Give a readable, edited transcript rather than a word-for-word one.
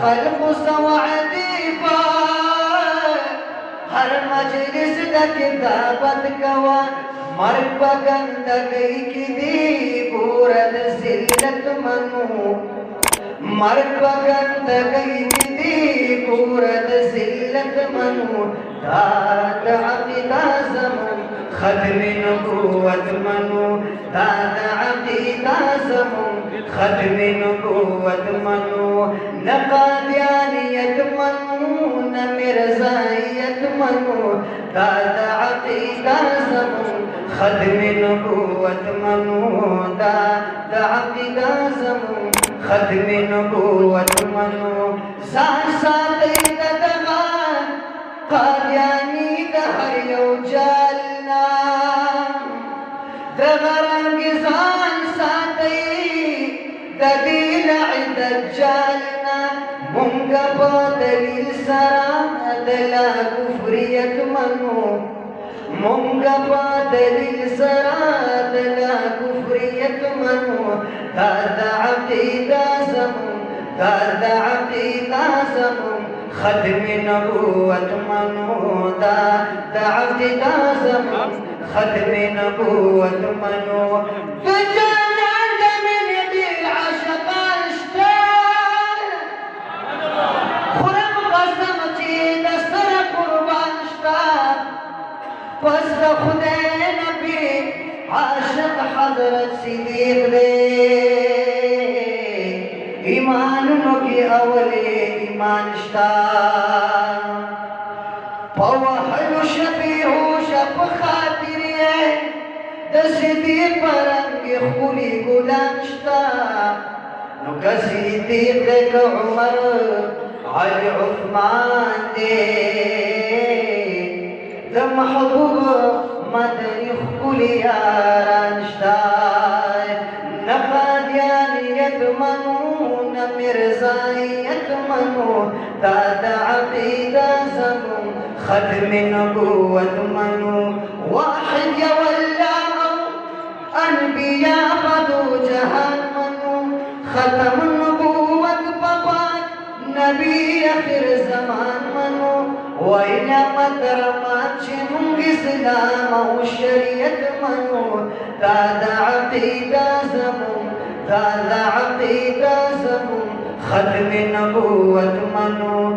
خلق سوعدی پا ہر مجلس دا کتابت کوا مرگ بگندگی کی دی بورد سلت منو مرگ بگندگی کی دی بورد سلت منو داد عقیدہ زمون ختم نبوت منو داد عقیدہ زمون ختم نبوت منو نقادیانیت منو نمرزائیت منو داد عقیدہ زمون ختم نبوت منو داد عقیدہ زمون ختم نبوت منو زان ساتی ددغان قادیانی دهر یو جالنا دغرنگ زان ساتی دلیل عدد جالنا منگا با دلیل سرا دلا کفریت منو منگا با دلیل سرا دلا کفریت منو داد عقیدہ زمون داد عقیدہ زمون ختم نبوت منو داد عقیدہ زمون ختم نبوت منو پس دا خدای نبی عاشق حضرت صدیق دے ایمانوں کی اولے ایمان شتا پوحل شبیہو شب خاطر ہے دا صدیق پرنگ خولی گلان شتا نو کا صدیق دے کا عمر علی عثمان دے دا محبوب مدنی خلی یاران شتای نقادیانیت منو نمرزائیت منو داد عقیدہ زمون ختم نبوت منو واحد یولاو انبیاء بدو جہان منو ختم نبوت پاک نبی اخر زمان منو وإنما ترمات شنو إسلام والشريعة منو داد عقيدة زمون داد عقيدة زمون ختم نبوة منو